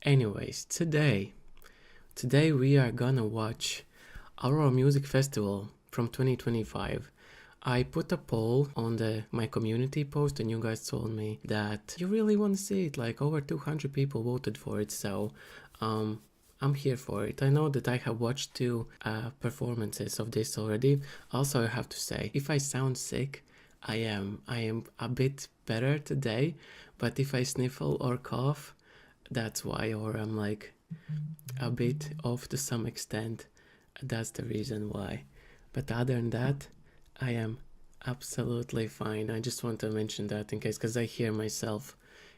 Anyways, today we are gonna watch Aurora Music Festival from 2025. I put a poll on my community post and you guys told me that you really want to see it. Like over 200 people voted for it, so I'm here for it. I know that I have watched two performances of this already. Also, I have to say, if I sound sick, I am a bit better today, but if I sniffle or cough, that's why, or I'm like a bit off to some extent. That's the reason why. But other than that, I am absolutely fine. I just want to mention that in case, because I hear myself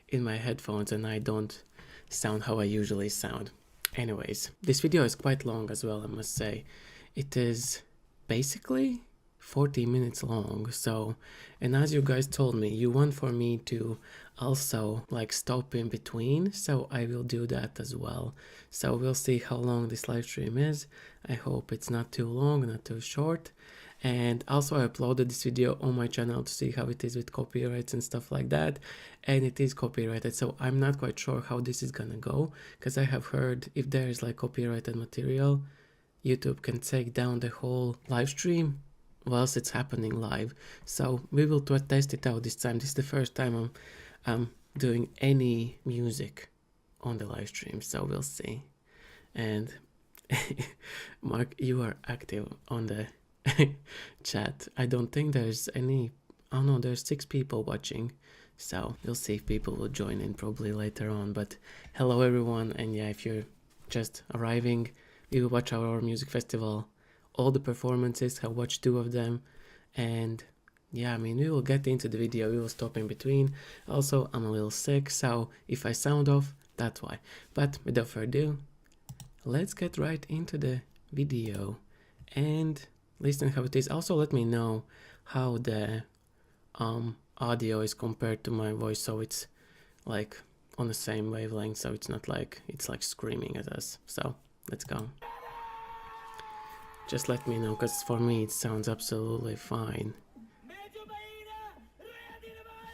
in my headphones and I don't sound how I usually sound. Anyways, this video is quite long as well, I must say. It is basically 40 minutes long, so, and as you guys told me, you want for me to also like stop in between, so I will do that as well. So we'll see how long this live stream is. I hope it's not too long, not too short. And also I uploaded this video on my channel to see how it is with copyrights and stuff like that, and it is copyrighted, so I'm not quite sure how this is gonna go, because I have heard if there is like copyrighted material, YouTube can take down the whole live stream whilst it's happening live. So we will test it out this time. This is the first time I'm doing any music on the live stream, so we'll see. And Mark, you are active on the chat. I don't think there's any. Oh no, there's 6 people watching, so we'll see if people will join in probably later on. But hello everyone, and yeah, if you're just arriving, we will watch our music festival. All the performances, have watched 2 of them, and yeah, I mean, we will get into the video, we will stop in between. Also, I'm a little sick, so if I sound off, that's why. But without further ado, let's get right into the video and listen how it is. Also, let me know how the audio is compared to my voice, so it's like on the same wavelength, so it's not like it's like screaming at us. So let's go. Just let me know, because for me it sounds absolutely fine.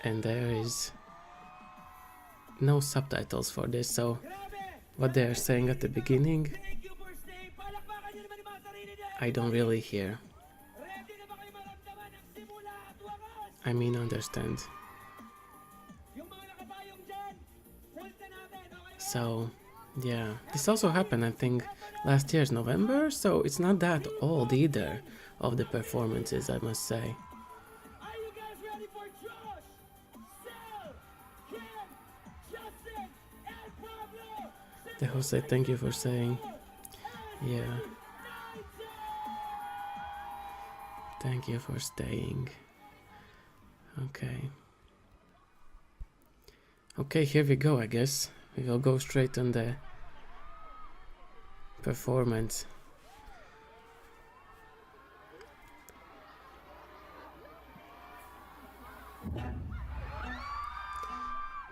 And there is no subtitles for this, so what they are saying at the beginning, I don't really hear. I mean, understand. So yeah, this also happened, I think, last year's November, so it's not that old either of the performances, I must say. The host said thank you for saying, yeah. Thank you for staying. Okay. Okay, here we go, I guess. We will go straight on the performance.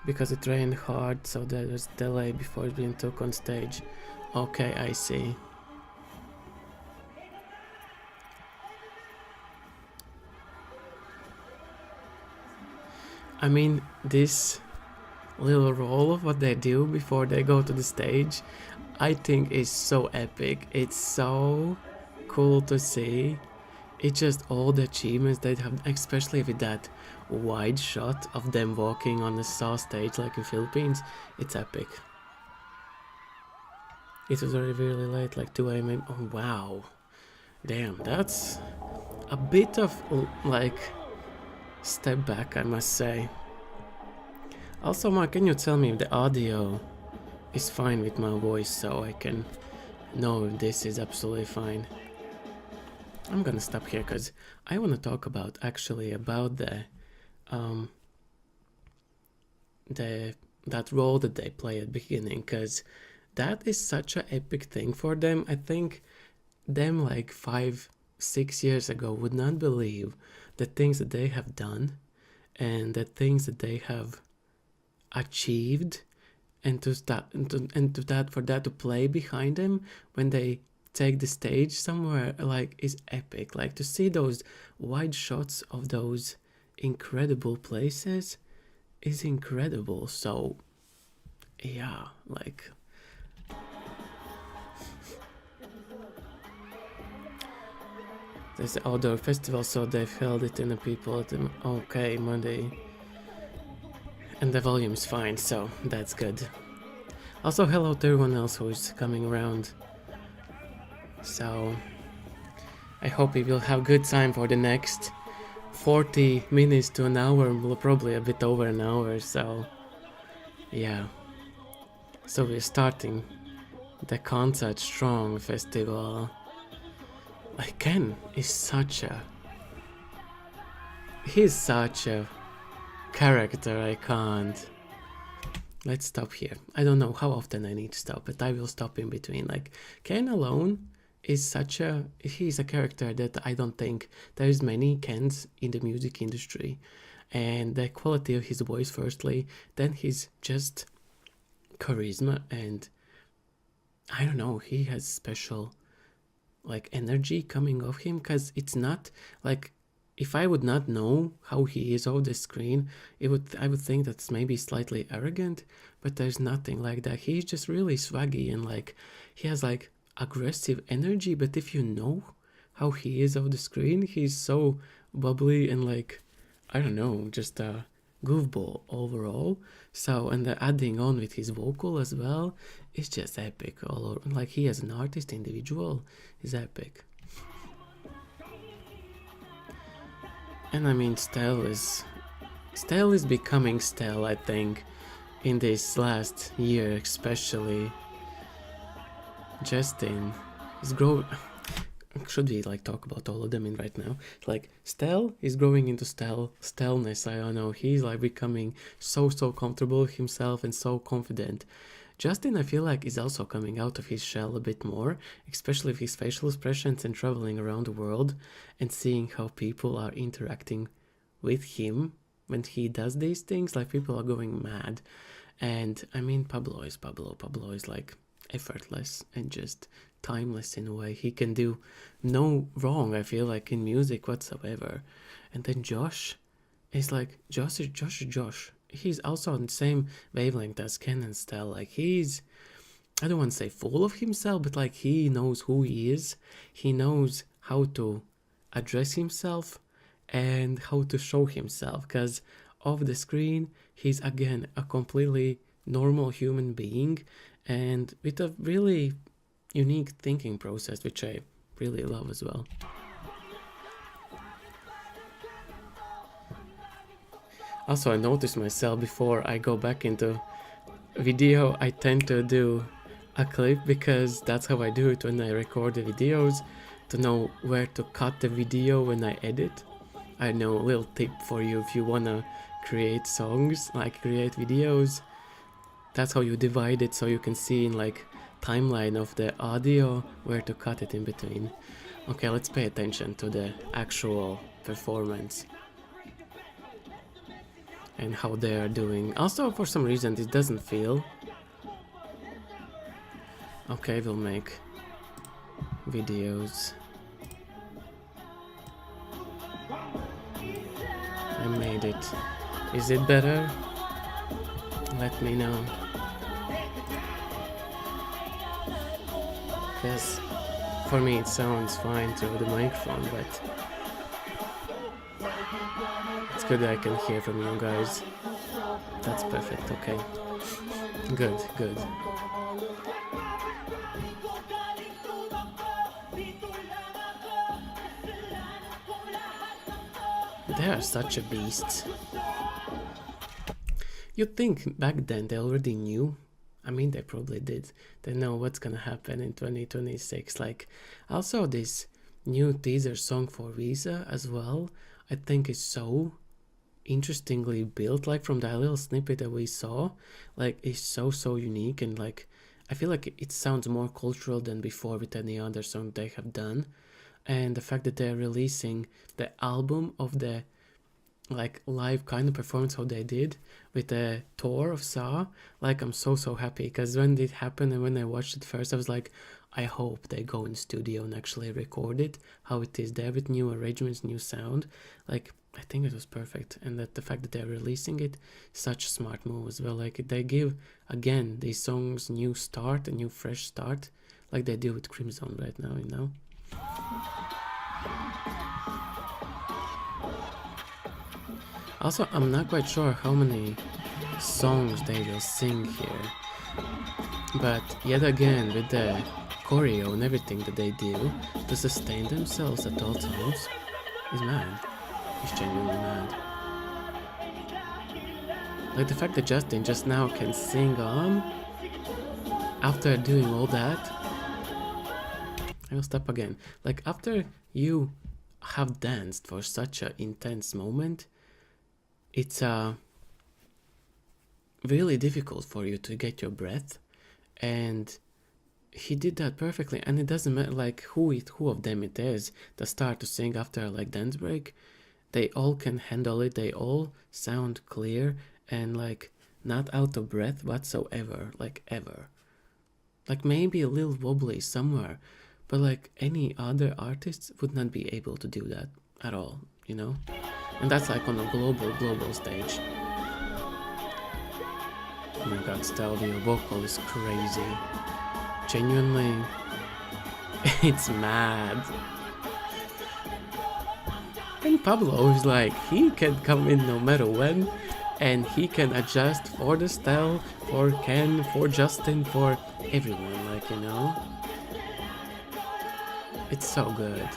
Because it rained hard, so there was delay before being took on stage. Okay, I see. I mean, this little role of what they do before they go to the stage, I think is so epic. It's so cool to see. It's just all the achievements they have, especially with that wide shot of them walking on the saw stage like in Philippines. It's epic. It was already really late, like 2 AM. Oh wow, damn, that's a bit of like step back, I must say. Also, Mark, can you tell me if the audio is fine with my voice, so I can know if this is absolutely fine? I'm gonna stop here because I want to talk about about that role that they play at the beginning, because that is such an epic thing for them. I think them like 5-6 years ago would not believe the things that they have done and the things that they have achieved, and to play behind them when they take the stage somewhere, like, is epic. Like, to see those wide shots of those incredible places is incredible. So yeah, like, There's the outdoor festival, so they've held it in the people at the okay Monday, and the volume is fine, so that's good. Also, hello to everyone else who is coming around. So I hope we will have good time for the next 40 minutes to an hour, probably a bit over an hour. So yeah, so we're starting the Concert Strong Festival. Like Ken is he's such a character. I can't. Let's stop here. I don't know how often I need to stop, but I will stop in between. Like Ken alone is he's a character that I don't think there's many Kens in the music industry. And the quality of his voice firstly, then his just charisma, and I don't know, he has special like energy coming off him, because it's not like, if I would not know how he is off the screen, I would think that's maybe slightly arrogant, but there's nothing like that. He's just really swaggy, and like he has like aggressive energy, but if you know how he is off the screen, he's so bubbly and like, I don't know, just a goofball overall. So, and the adding on with his vocal as well, it's just epic all over. Like he as an artist, individual, is epic. And I mean, Stell is becoming Stell, I think, in this last year especially. Justin is growing. Should we like talk about all of them in right now? Like Stell is growing into Stellness. I don't know. He's like becoming so comfortable with himself and so confident. Justin, I feel like, is also coming out of his shell a bit more, especially with his facial expressions and traveling around the world and seeing how people are interacting with him when he does these things. Like people are going mad. And I mean, Pablo is like effortless and just timeless in a way. He can do no wrong, I feel like, in music whatsoever. And then Josh is like, Josh is Josh. He's also on the same wavelength as Ken and Stell. Like he's, I don't want to say full of himself, but like he knows who he is. He knows how to address himself and how to show himself, because off the screen he's again a completely normal human being and with a really unique thinking process, which I really love as well. Also, I noticed myself before I go back into video, I tend to do a clip, because that's how I do it when I record the videos, to know where to cut the video when I edit. I know, a little tip for you if you wanna create songs, like create videos. That's how you divide it, so you can see in like timeline of the audio where to cut it in between. Okay, let's pay attention to the actual performance and how they are doing. Also, for some reason, this doesn't feel. Okay, we'll make videos. I made it. Is it better? Let me know. Because for me it sounds fine through the microphone, but it's good that I can hear from you guys. That's perfect, okay. Good. They are such a beast. You'd think back then they already knew. I mean, they probably did. They know what's gonna happen in 2026. Like, also this new teaser song for Visa as well, I think is so interestingly built. Like from that little snippet that we saw, like it's so unique, and like I feel like it sounds more cultural than before with any other song they have done. And the fact that they're releasing the album of the like live kind of performance how they did with the tour of Saw, like I'm so happy, because when it happened and when I watched it first, I was like, I hope they go in studio and actually record it how it is there with new arrangements, new sound. Like I think it was perfect, and that the fact that they're releasing it, such a smart move as well. Like they give again these songs new start, a new fresh start, like they do with Crimson right now, you know. Also, I'm not quite sure how many songs they will sing here, but yet again, with the choreo and everything that they do to sustain themselves at all times, he's mad. He's genuinely mad. Like the fact that Justin just now can sing on after doing all that. I will stop again. Like after you have danced for such an intense moment, it's really difficult for you to get your breath, and he did that perfectly. And it doesn't matter like who of them it is that start to sing after like dance break, they all can handle it. They all sound clear and like not out of breath whatsoever, like ever. Like maybe a little wobbly somewhere, but like any other artists would not be able to do that at all, you know? And that's like on a global stage. Oh my god, Stelvio, your vocal is crazy. Genuinely, it's mad. And Pablo is like, he can come in no matter when, and he can adjust for the Stel, for Ken, for Justin, for everyone, like, you know? It's so good.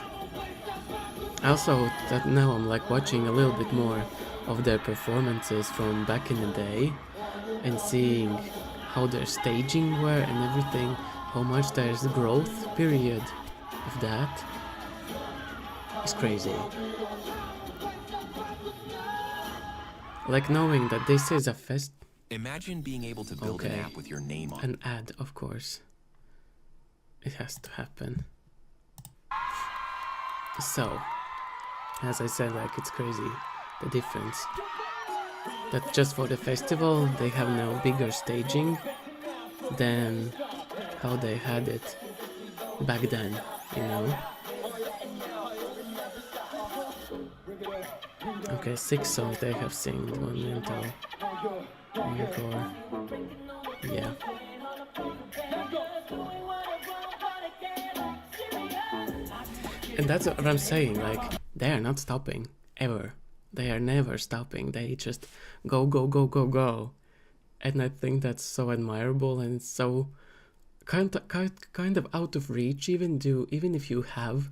Also, that now I'm like watching a little bit more of their performances from back in the day and seeing how their staging were and everything, how much there's growth period of that. It's crazy. Like knowing that this is a fest. Imagine being able to build an app with your name on it. An ad, of course. It has to happen. So, as I said, like it's crazy, the difference. That just for the festival, they have now bigger staging than how they had it back then, you know? Okay, 6 songs they have sing, 1 mental, encore, yeah. And that's what I'm saying, like, they are not stopping, ever. They are never stopping, they just go, go, go, go, go. And I think that's so admirable, and it's so kind of out of reach, even if you have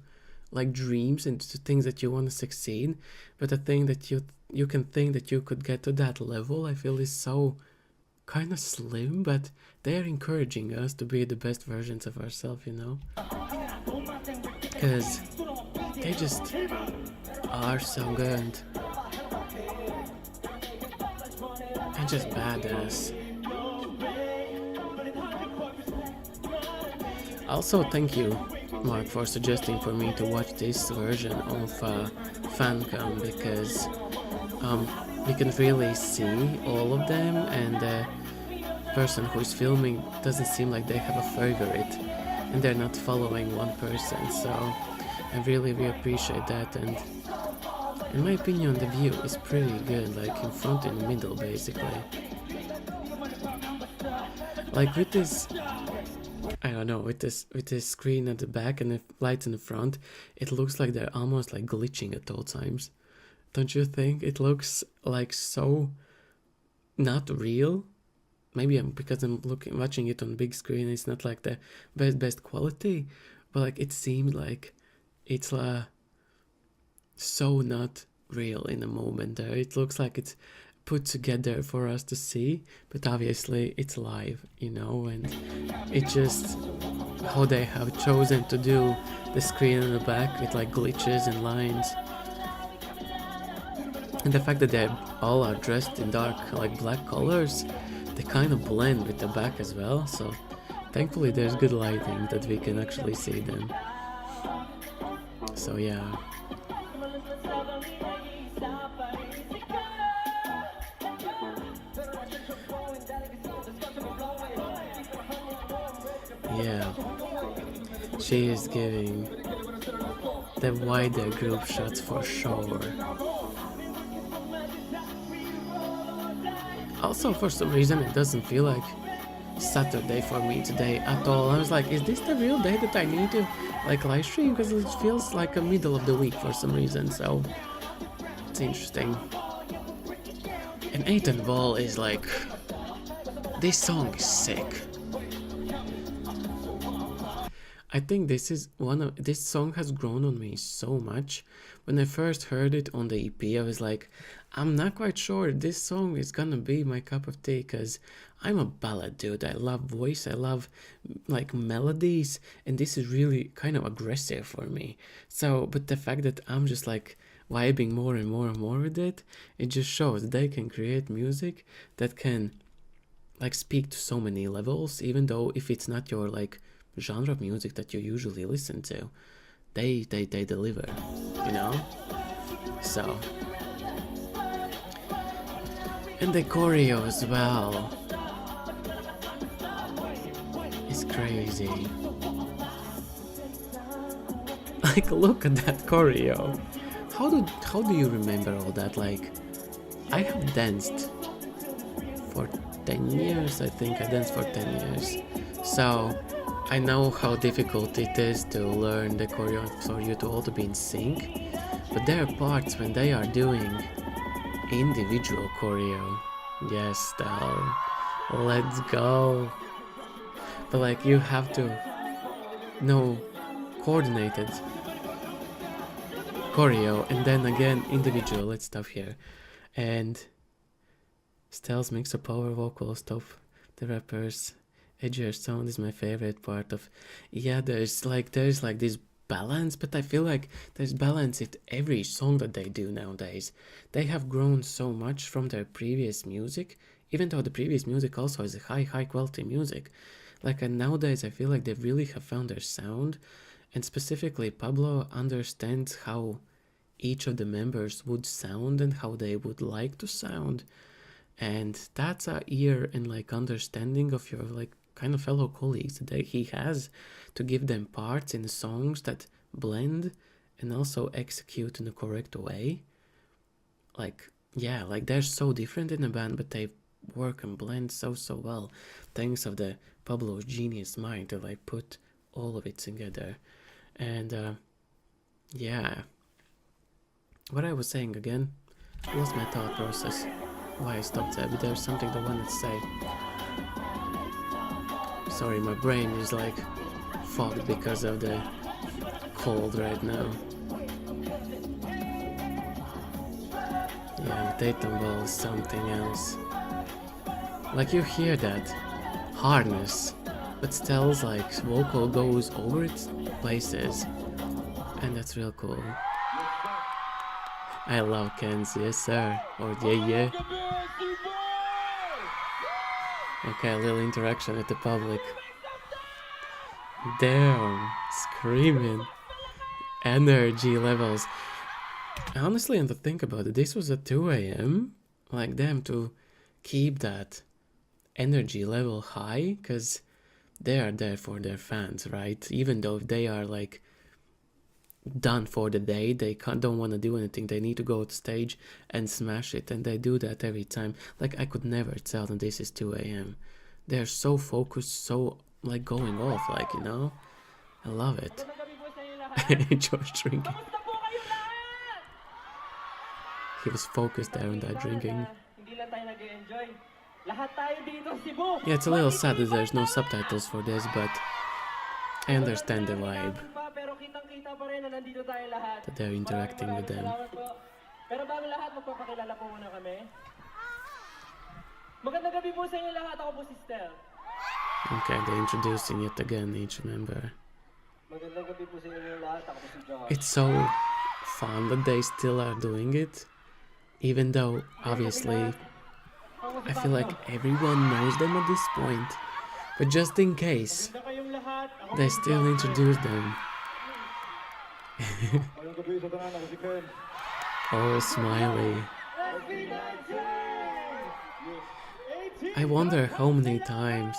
like dreams and things that you want to succeed, but the thing that you can think that you could get to that level, I feel is so kind of slim, but they are encouraging us to be the best versions of ourselves, you know? Because they just are so good. And just badass. Also, thank you, Mark, for suggesting for me to watch this version of Fancam, because we can really see all of them, and the person who is filming doesn't seem like they have a favorite, and they're not following one person, so I really appreciate that. And in my opinion, the view is pretty good, like in front and in the middle, basically. Like with this, I don't know, with this screen at the back and the lights in the front, it looks like they're almost like glitching at all times. Don't you think? It looks like so not real. Maybe because I'm watching it on big screen, it's not like the best quality, but like it seems like it's so not real in the moment there. It looks like it's put together for us to see, but obviously it's live, you know, and it just how they have chosen to do the screen in the back with like glitches and lines, and the fact that they all are dressed in dark like black colors, they kind of blend with the back as well, so thankfully there's good lighting that we can actually see them. So yeah. Yeah, she is giving the wider group shots for sure. Also, for some reason, it doesn't feel like Saturday for me today at all. I was like, is this the real day that I need to like live stream? Because it feels like a middle of the week for some reason, so it's interesting. And Ethan Ball is like, this song is sick. I think this song has grown on me so much. When I first heard it on the EP, I was like, I'm not quite sure this song is gonna be my cup of tea, because I'm a ballad dude. I love voice, I love like melodies, and this is really kind of aggressive for me. So, but the fact that I'm just like vibing more and more and more with it, it just shows they can create music that can like speak to so many levels, even though if it's not your like genre of music that you usually listen to, they deliver, you know. So, and the choreo as well is crazy. Like, look at that choreo. How do you remember all that? Like, I have danced for 10 years, I think. I danced for 10 years, so I know how difficult it is to learn the choreo for you to all to be in sync, but there are parts when they are doing individual choreo. Yes, Stel, let's go. But like, you have to know coordinated choreo and then again individual. Let's stop here. And Stel's mix of power vocals, top the rappers. Edgier sound is my favorite part of. Yeah, there's like this balance, but I feel like there's balance in every song that they do nowadays. They have grown so much from their previous music, even though the previous music also is high quality music. Like, and nowadays I feel like they really have found their sound, and specifically Pablo understands how each of the members would sound and how they would like to sound. And that's a ear and like understanding of your like kind of fellow colleagues that he has to give them parts in the songs that blend and also execute in the correct way. Like, yeah, like they're so different in the band, but they work and blend so well, thanks of the Pablo's genius mind to like put all of it together. And yeah, what I was saying again, I lost my thought process. Why I stopped there, but there's something I wanted to say. Sorry, my brain is like fogged because of the cold right now. Yeah, Tatum Ball is something else. Like, you hear that hardness, but Stell's like vocal goes over its places, and that's real cool. I love Ken's, yes sir, or yeah. Okay, a little interaction with the public. Damn, screaming. Energy levels. Honestly, and to think about it, this was at 2 a.m. Like, damn, to keep that energy level high, because they are there for their fans, right? Even though they are like done for the day, they don't want to do anything, they need to go to stage and smash it, and they do that every time. Like, I could never tell them this is 2 a.m. They're so focused, so like going off, like, you know. I love it. George drinking. He was focused there on that drinking. Yeah, it's a little sad that there's no subtitles for this, but I understand the vibe that they're interacting with them. Okay, they're introducing it again, each member. It's so fun that they still are doing it, even though obviously I feel like everyone knows them at this point, but just in case, they still introduce them. Oh, smiley. I wonder how many times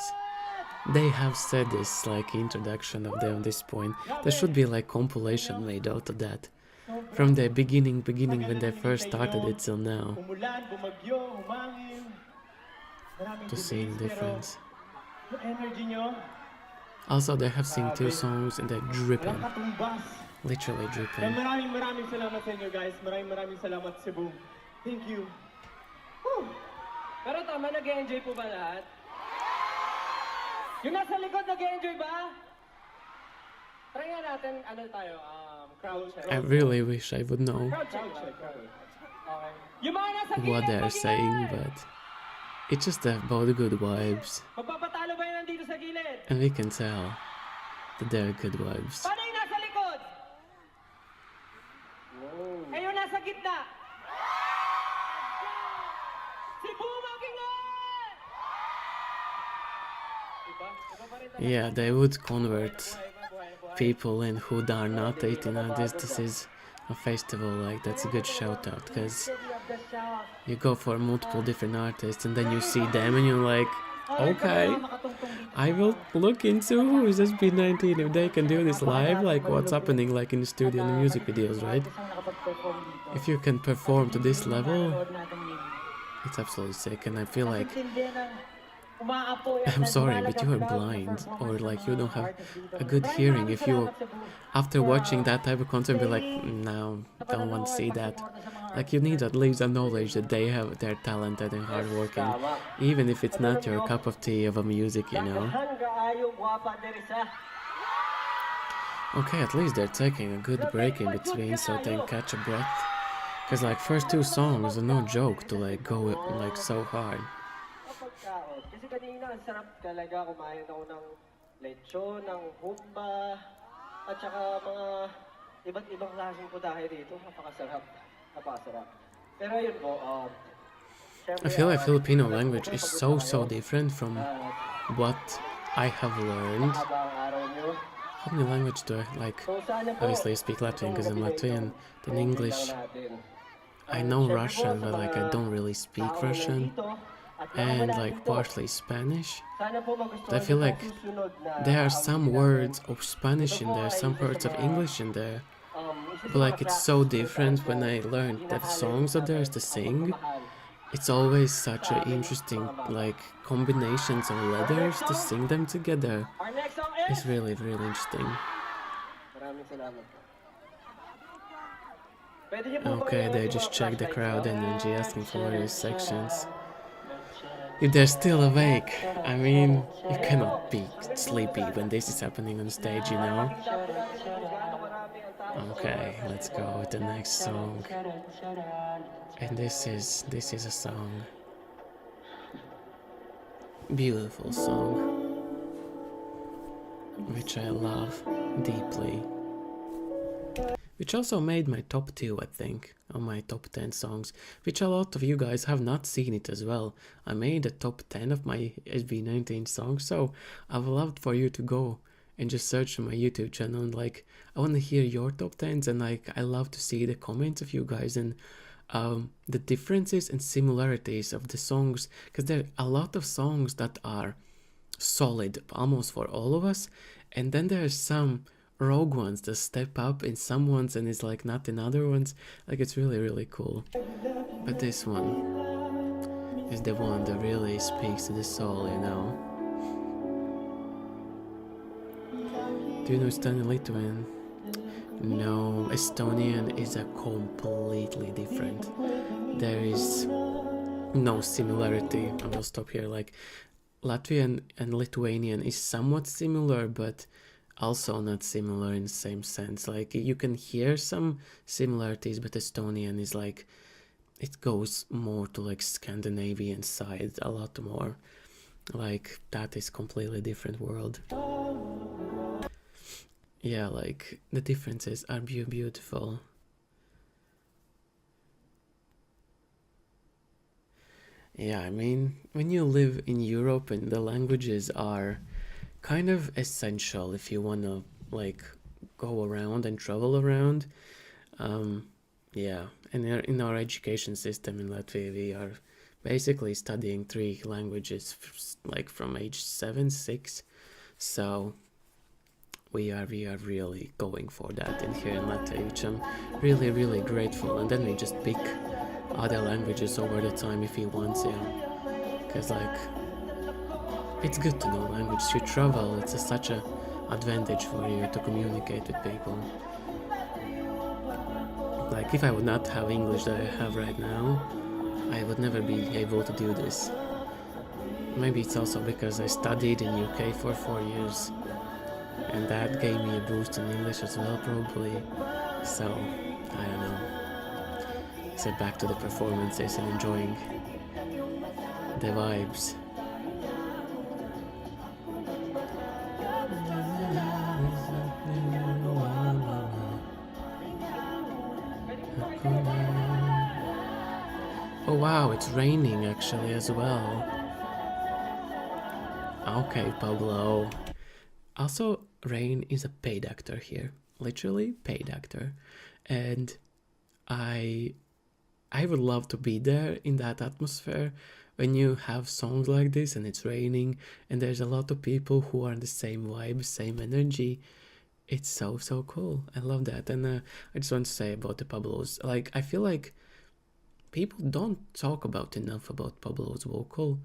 they have said this, like, introduction of them at this point. There should be like compilation made out of that, from the beginning when they first started it till now, to see the difference. Also, they have sing 2 songs and they're dripping. Literally dripping. Maraming salamat sa inyo guys. Maraming salamat Cebu. Thank you. Whew. Pero tama, nag-enjoy po ba lahat? Yung nasa likod, nag-enjoy ba? Try nga natin, ano tayo, crowd check. I really wish I would know Crowd check. Okay. Yung mga nasa gilid, what they're saying, but it's just about good vibes. Magpapatalo ba yun nandito sa gilid? And we can tell that they're good vibes. Paano yung nasa likod? Eh, yung nasa gitna? Cebu, makingan! Iba pa rin talaga. Yeah, they would convert people in who are not 18. This is a festival, like that's a good shout out, because you go for multiple different artists and then you see them and you're like, okay, I will look into who is SB19 if they can do this live, like what's happening like in the studio and the music videos, right? If you can perform to this level, it's absolutely sick. And I feel like, I'm sorry, but you are blind, or like you don't have a good hearing. If you, after watching that type of content, be like, no, don't want to see that. Like you need at least a knowledge that they're talented and hardworking, even if it's not your cup of tea of a music, you know. Okay, at least they're taking a good break in between so they can catch a breath. Cause like first 2 songs are no joke to like go like so hard. Kasi kanina ang sarap talaga kumain ako ng lechon, ng humba, at saka mga iba't ibang klaseng putahe dito. Napakasarap. Pero yun po, I feel like Filipino language is so different from what I have learned. How many languages do I like? Obviously I speak Latvian because I'm Latvian, then English. I know Russian, but like I don't really speak Russian, and like partially Spanish. But I feel like there are some words of Spanish in there, some parts of English in there, but like it's so different when I learned that songs are there to sing. It's always such an interesting like combinations of letters to sing them together. It's really interesting. Okay, they just checked the crowd energy, asking for various sections. If they're still awake, I mean, you cannot be sleepy when this is happening on stage, you know? Okay, let's go with the next song. And this is a song. Beautiful song, which I love deeply. Which also made my top 2, I think, on my top 10 songs, which a lot of you guys have not seen it as well. I made a top 10 of my SB19 songs, so I would love for you to go and just search on my YouTube channel, and like, I want to hear your top 10s, and like, I love to see the comments of you guys and the differences and similarities of the songs, because there are a lot of songs that are solid almost for all of us, and then there are some rogue ones that step up in some ones and it's like not in other ones. Like it's really cool. But this one is the one that really speaks to the soul, you know. Do you know Estonian Lithuanian? No, Estonian is a completely different. There is no similarity. I will stop here. Like Latvian and Lithuanian is somewhat similar, but also not similar in the same sense. Like you can hear some similarities, but Estonian is like, it goes more to like Scandinavian side a lot more. Like that is completely different world. Yeah, like the differences are beautiful. Yeah, I mean, when you live in Europe and the languages are kind of essential if you want to like go around and travel around. Yeah, and in our education system in Latvia we are basically studying 3 languages like from age 7, 6, so we are really going for that in here in Latvia, which I'm really grateful. And then we just pick other languages over the time if we want to, because like it's good to know language. You travel, it's such a advantage for you to communicate with people. Like if I would not have English that I have right now, I would never be able to do this. Maybe it's also because I studied in UK for 4 years, and that gave me a boost in English as well, probably. So, I don't know. So back to the performances and enjoying the vibes. Oh wow, it's raining actually as well. Okay, Pablo. Also, Rain is a paid actor here. Literally paid actor. And I would love to be there in that atmosphere when you have songs like this and it's raining and there's a lot of people who are in the same vibe, same energy. It's so cool. I love that. And I just want to say about the Pablos, like I feel like people don't talk about enough about Pablo's vocal,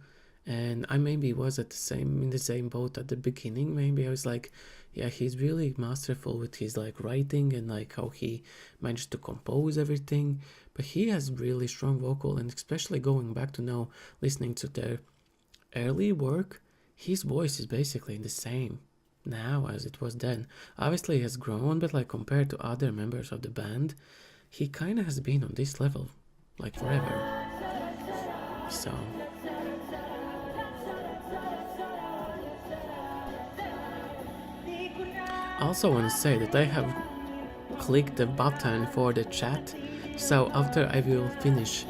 and I maybe was in the same boat at the beginning. Maybe I was like, yeah, he's really masterful with his like writing and like how he managed to compose everything, but he has really strong vocal, and especially going back to now listening to their early work, his voice is basically the same now as it was then. Obviously he has grown, but like compared to other members of the band, he kind of has been on this level like forever. So I also want to say that I have clicked the button for the chat, so after I will finish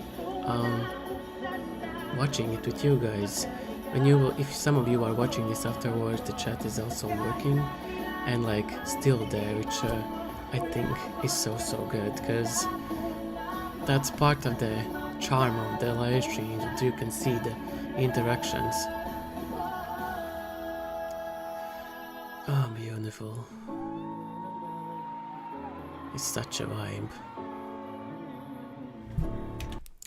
watching it with you guys, when you will, if some of you are watching this afterwards, the chat is also working and like still there, which I think is so good, because that's part of the charm of the live stream, that you can see the interactions. Oh, beautiful. It's such a vibe.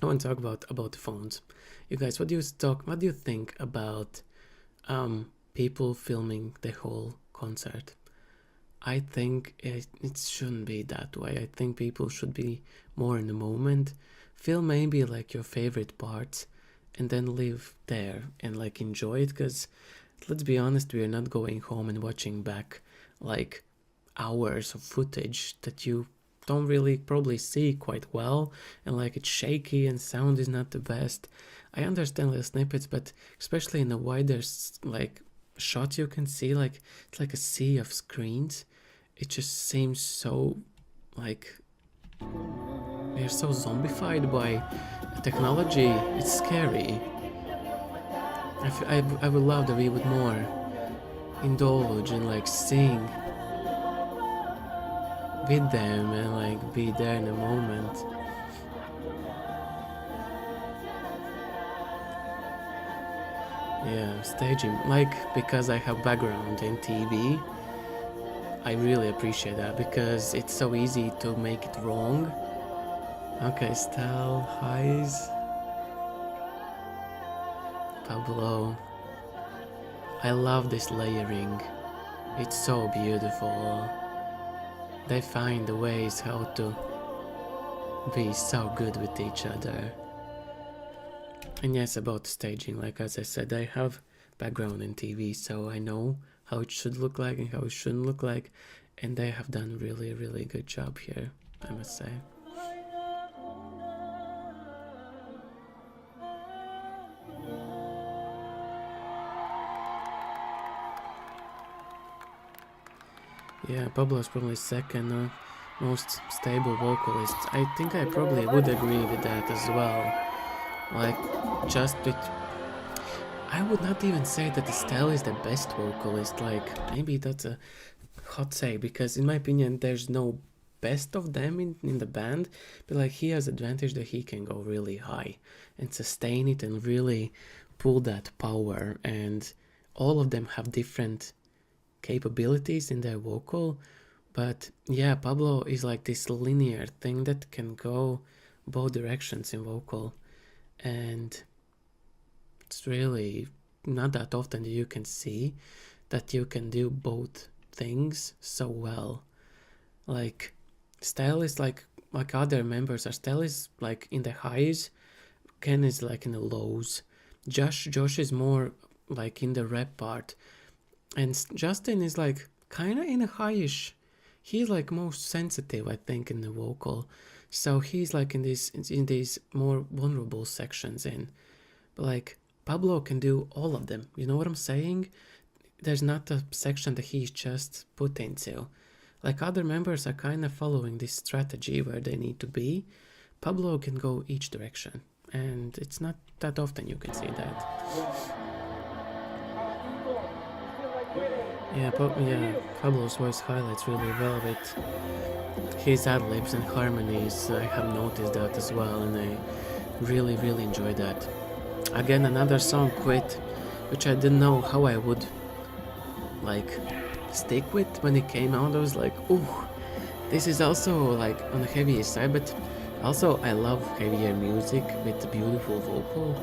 I want to talk about the phones. You guys, what do you think about people filming the whole concert? I think it shouldn't be that way. I think people should be more in the moment. Film maybe like your favorite parts and then live there and like enjoy it, because let's be honest, we are not going home and watching back like hours of footage that you don't really probably see quite well, and like it's shaky and sound is not the best. I understand little snippets, but especially in the wider like shot you can see, like it's like a sea of screens. It just seems so like we're so zombified by technology. It's scary. I would love that we would more indulge and like sing with them and like be there in a moment. Yeah, staging, like because I have background in TV, I really appreciate that, because it's so easy to make it wrong. Okay, style, highs. Pablo. I love this layering. It's so beautiful. They find the ways how to be so good with each other. And yes, about staging, like as I said, I have background in TV, so I know how it should look like and how it shouldn't look like, and they have done really good job here, I must say. Yeah, Pablo's probably second most stable vocalist. I think I probably would agree with that as well. Like, just with... I would not even say that Estelle is the best vocalist. Like, maybe that's a hot say, because in my opinion there's no best of them in the band, but like he has advantage that he can go really high and sustain it and really pull that power, and all of them have different capabilities in their vocal. But yeah, Pablo is like this linear thing that can go both directions in vocal, and it's really not that often that you can see that you can do both things so well. Like Stell is like other members are, Stell is like in the highs, Ken is like in the lows, Josh is more like in the rap part, and Justin is like kind of in a highish. He's like most sensitive, I think, in the vocal, so he's like in these more vulnerable sections but like Pablo can do all of them, you know what I'm saying? There's not a section that he's just put into. Like other members are kind of following this strategy where they need to be. Pablo can go each direction, and it's not that often you can see that. Yeah, Pablo's voice highlights really well with his ad-libs and harmonies. I have noticed that as well, and I really enjoy that. Again, another song, Quit, which I didn't know how I would like stick with when it came out. I was like, ooh, this is also like on the heavier side, but also I love heavier music with a beautiful vocal,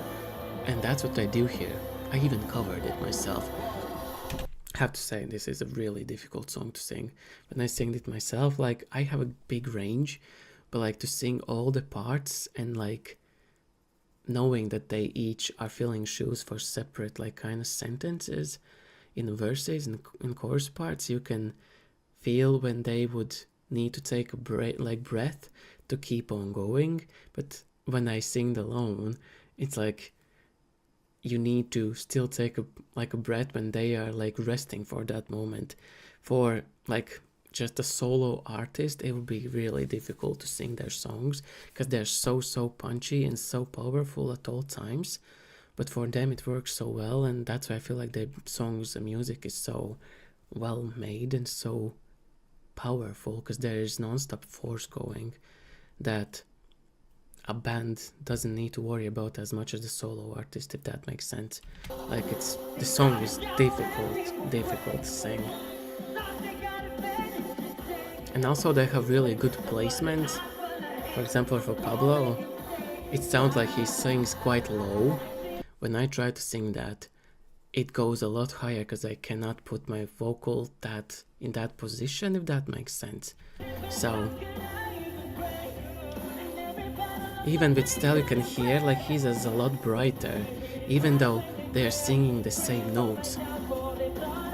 and that's what I do here. I even covered it myself. I have to say, this is a really difficult song to sing. When I sing it myself, like I have a big range, but like to sing all the parts and like knowing that they each are filling shoes for separate like kind of sentences in the verses and in chorus parts, you can feel when they would need to take a breath to keep on going. But when I sing alone, it's like you need to still take a breath when they are like resting for that moment. For like just a solo artist, it would be really difficult to sing their songs because they're so punchy and so powerful at all times. But for them it works so well, and that's why I feel like their songs and music is so well made and so powerful, because there is non-stop force going that a band doesn't need to worry about as much as the solo artist, if that makes sense. Like the song is difficult to sing. And also they have really good placement. For example, for Pablo, it sounds like he sings quite low. When I try to sing that, it goes a lot higher because I cannot put my vocal in that position, if that makes sense. So even with Stell, you can hear like he's a lot brighter, even though they are singing the same notes.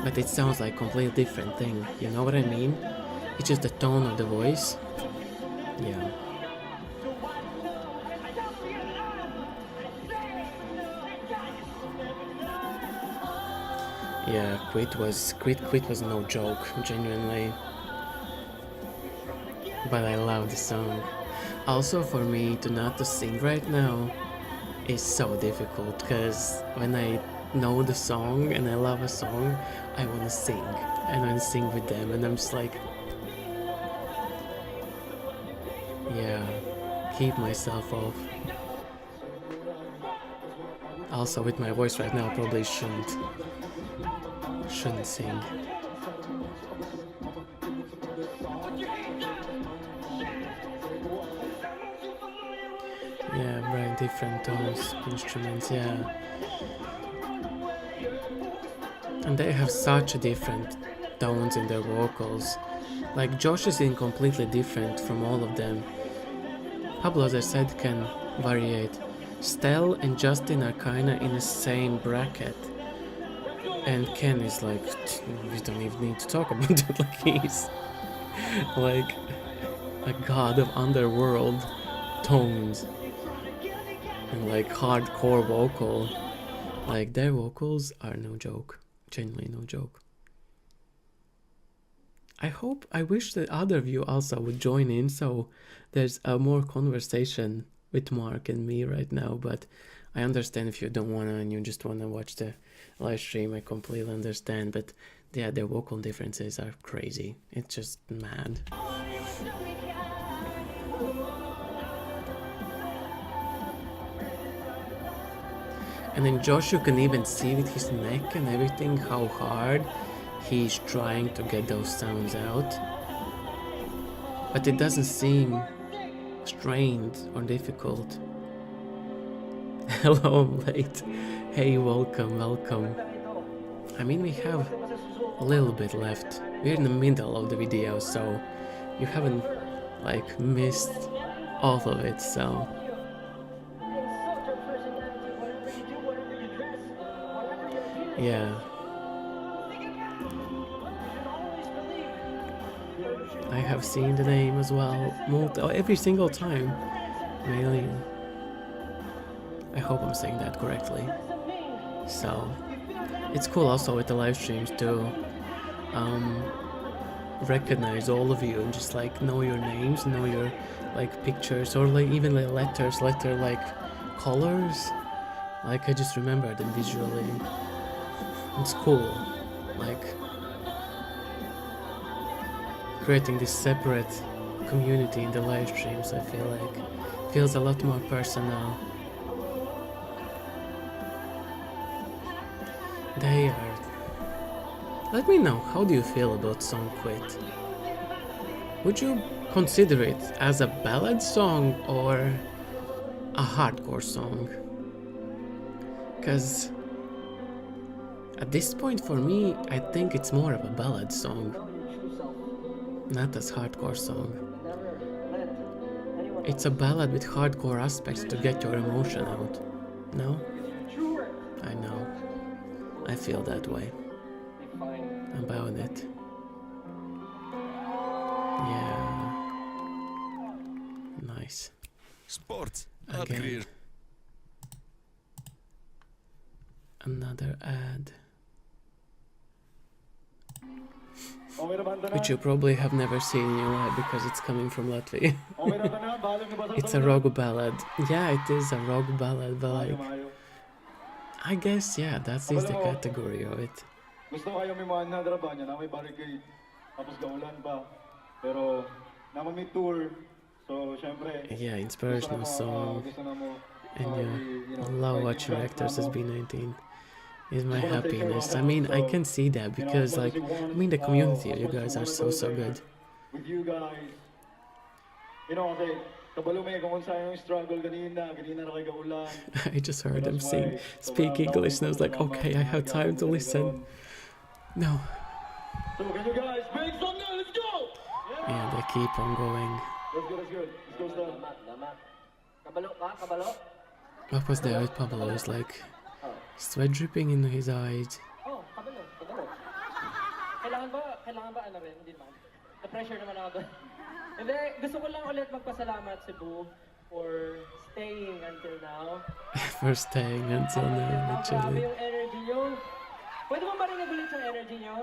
But it sounds like a completely different thing, you know what I mean? It's just the tone of the voice. Yeah. Yeah, Quit was no joke, genuinely. But I love the song. Also, for me to not to sing right now is so difficult, because when I know the song and I love a song, I want to sing. And I want to sing with them, and I'm just like, yeah, keep myself off. Also, with my voice right now, I probably shouldn't sing. Yeah, very different tones, instruments, yeah. And they have such different tones in their vocals. Like Josh is in completely different from all of them. Pablo, as I said, can variate. Stell and Justin are kinda in the same bracket. And Ken is like, we don't even need to talk about it, like he's like a god of underworld tones and like hardcore vocal. Like their vocals are no joke, genuinely no joke. I wish that other of you also would join in, so there's a more conversation with Mark and me right now, but I understand if you don't wanna and you just wanna watch the live stream, I completely understand, but yeah, their vocal differences are crazy. It's just mad. And then Josh, you can even see with his neck and everything how hard he's trying to get those sounds out. But it doesn't seem strained or difficult. Hello, I'm late. Hey, welcome. I mean, we have a little bit left. We're in the middle of the video, so you haven't like missed all of it, so yeah. I have seen the name as well every single time. Really. I hope I'm saying that correctly. So it's cool also with the live streams to recognize all of you and just like know your names, know your like pictures, or like even like letter like colors. Like I just remember them visually. It's cool. Like creating this separate community in the live streams, I feel like feels a lot more personal. They are. Let me know, how do you feel about Song Quit? Would you consider it as a ballad song or a hardcore song? Because at this point for me, I think it's more of a ballad song, not as hardcore song. It's a ballad with hardcore aspects to get your emotion out. No? I know. I feel that way about it. Yeah. Nice. Sport. Again. Another ad. Which you probably have never seen in your life because it's coming from Latvia. It's a rock ballad. Yeah, it is a rock ballad, but like, I guess, yeah, that is the category of it. Gusto kayo may mga nadraba niya na may barricade tapos gaulan pa pero naman may tour so syempre yeah, inspirational song and yeah, I love watching actors SB19 is my happiness. I mean, I can see that because like, I mean, the community, you guys are so good. With you guys, you know, okay, kabalo may kung sa yung struggle kanina na kay gaulan. I just heard them speak English and I was like, okay, I have time to listen. No. So can you guys make some now? Let's go! Yeah, they keep on going. That's good. Let's go, Kabalo. What was there with Pablo? It's like sweat dripping in his eyes. Oh, kabalo. Kailangan ba ano rin? Hindi naman. Na-pressure naman ako doon. Hindi, gusto ko lang ulit magpasalamat Cebu for staying until now. For staying until now, Grabe literally. yung energy nyo. Pwede mo marinig ulit yung energy nyo?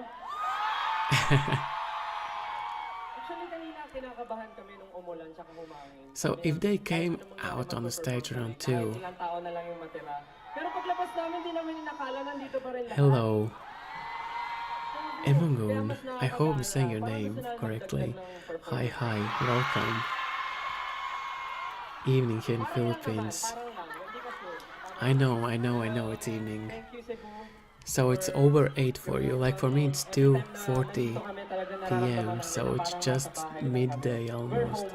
Actually, kanina kinakabahan kami nung umulan tsaka humangin. So if they came out on the stage around 2. Ilang tao na lang yung matira. Pero paglabas namin, di namin inakala nandito pa rin lahat. Hello. Emangoon, I hope I'm saying your name correctly. Hi, welcome. Evening here in Philippines. I know, it's evening. Thank you, Cebu. So it's over 8 for you. Like for me, it's 2:40 p.m. So it's just midday almost.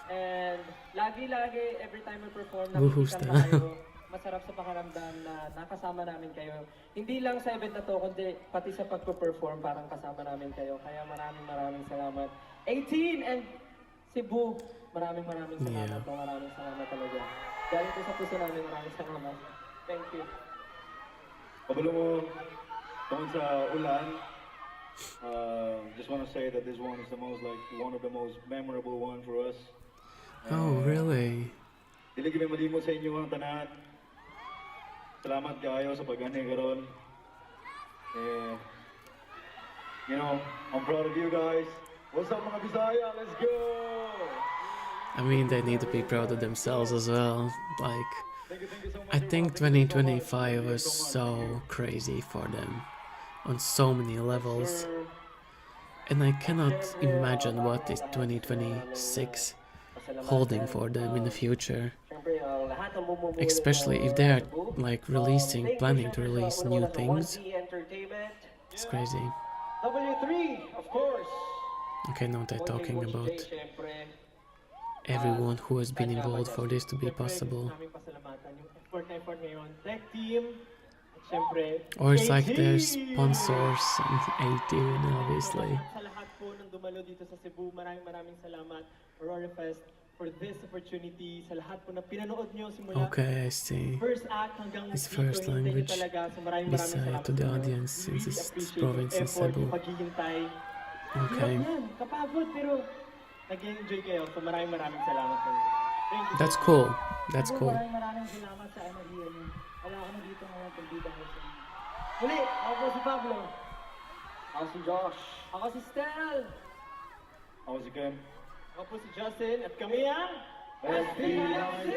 And lagi, every time we perform, Buhusta. tayo. Masarap sa pakiramdam na nakasama namin kayo. Hindi lang sa event na to, kundi pati sa pagpo-perform, parang kasama namin kayo. Kaya maraming salamat. 18 and Cebu, maraming salamat. Yeah. Maraming salamat talaga. Galing ko sa puso namin, maraming salamat. Thank you. Kabalo mo tungkol sa ulan. Just want to say that this one is one of the most memorable one for us. Oh, really? Dili kami malimot sa inyo ang tanan. Salamat kayo sa pag-ani karon. You know, I'm proud of you guys. What's up mga Bisaya? Let's go! I mean, they need to be proud of themselves as well. Like, Thank you so much. I think 2025 was so crazy for them on so many levels. And I cannot imagine what is 2026 holding for them in the future. Especially if they are like planning to release new things. It's crazy. W3, of course. Okay, now they're talking about everyone who has been involved for this to be possible. Or it's like their sponsors and 18, obviously. Sa lahat po ng dumalo dito sa Cebu, maraming salamat, Aurora Fest, for this opportunity. Sa lahat po na pinanood nyo simula Okay, I see. first act hanggang His first language beside to the audience since it's province in Cebu. Okay. Kapagod pero nag-enjoy kayo. So maraming salamat sa inyo. Thank you. That's cool. That's cool. Maraming salamat sa MRE. Wala ako na dito ngayon kung dito ako sa inyo. Muli, ako po si Pablo. Ako si Josh. Ako si Stel. Ako si Ken. Ako po si Justin. At kami ang SB19.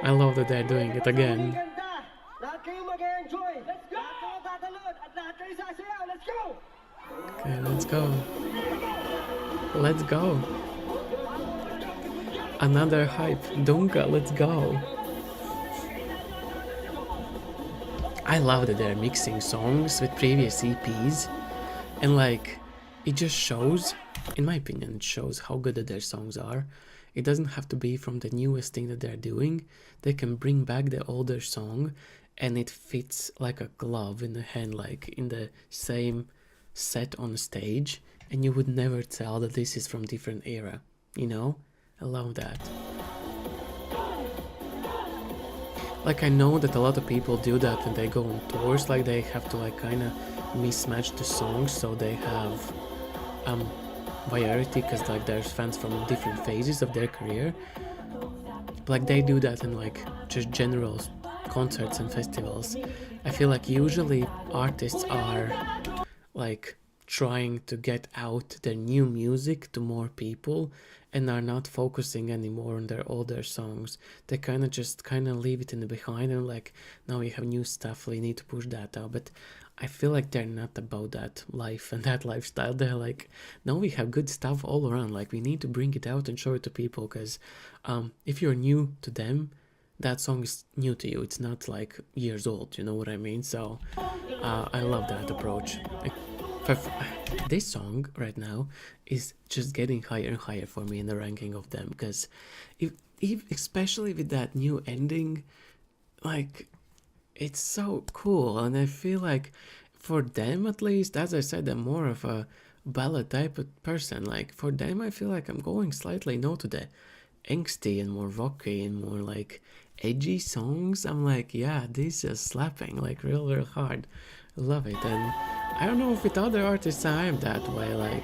I love that they're doing it again. Lahat kayo mag-enjoy. Let's go! Lahat kayo tatalon. At lahat kayo sasayaw. Let's go! Okay, let's go. Let's go. Another hype. Dunga, let's go. I love that they're mixing songs with previous EPs, and like it just shows, in my opinion, it shows how good that their songs are. It doesn't have to be from the newest thing that they're doing. They can bring back the older song and it fits like a glove in the hand, like in the same set on stage, and you would never tell that this is from different era, you know? I love that. Like, I know that a lot of people do that when they go on tours, like they have to like kind of mismatch the songs so they have variety, because like there's fans from different phases of their career. Like they do that in like just general concerts and festivals. I feel like usually artists are like trying to get out their new music to more people and are not focusing anymore on their older songs. They kind of leave it in the behind and like, now we have new stuff, we need to push that out. But I feel like they're not about that life and that lifestyle. They're like, no, we have good stuff all around, like we need to bring it out and show it to people, because if you're new to them, that song is new to you. It's not like years old, you know what I mean? So I love that approach. This song right now is just getting higher and higher for me in the ranking of them, because if especially with that new ending, like it's so cool. And I feel like for them, at least, as I said, I'm more of a ballad type of person. Like for them, I feel like I'm going slightly no to the angsty and more rocky and more like edgy songs. I'm like, yeah, this is slapping like real hard. I love it. And I don't know if with other artists I am that way, like,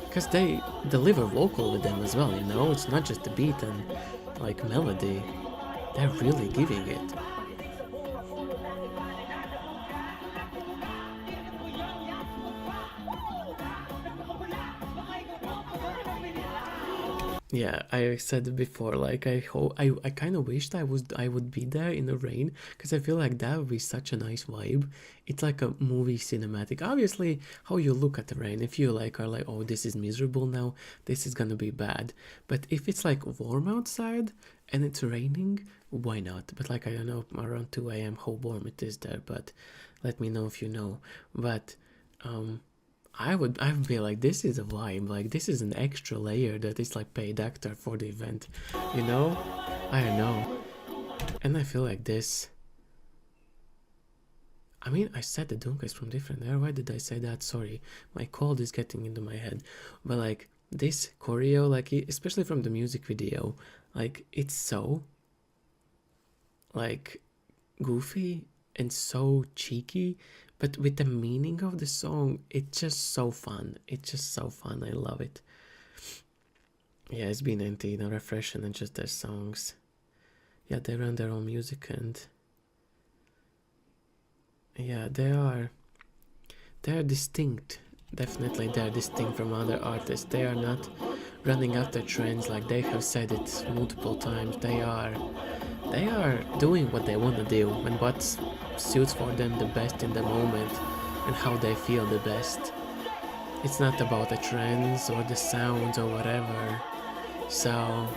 because they deliver vocal with them as well, you know? It's not just the beat and like melody. They're really giving it. Yeah, I said it before, like I kind of wished I would be there in the rain, because I feel like that would be such a nice vibe. It's like a movie cinematic. Obviously, how you look at the rain, if you like are like, oh, this is miserable now, this is gonna be bad. But if it's like warm outside and it's raining, why not? But like, I don't know, around 2 a.m. how warm it is there, but let me know if you know. But I would be like, this is a vibe, like this is an extra layer that is like paid actor for the event, you know? I don't know. And I feel like this, I mean, I said the Dunka is from different era. Why did I say that? Sorry, my cold is getting into my head. But like this choreo, like especially from the music video, like it's so like goofy and so cheeky, but with the meaning of the song, it's just so fun. It's just so fun. I love it. Yeah, SB19, no refreshing and just their songs. Yeah, they run their own music, and yeah, they're distinct. Definitely they're distinct from other artists. They are not running after trends, like they have said it multiple times. They are doing what they want to do and what suits for them the best in the moment and how they feel the best. It's not about the trends or the sounds or whatever. So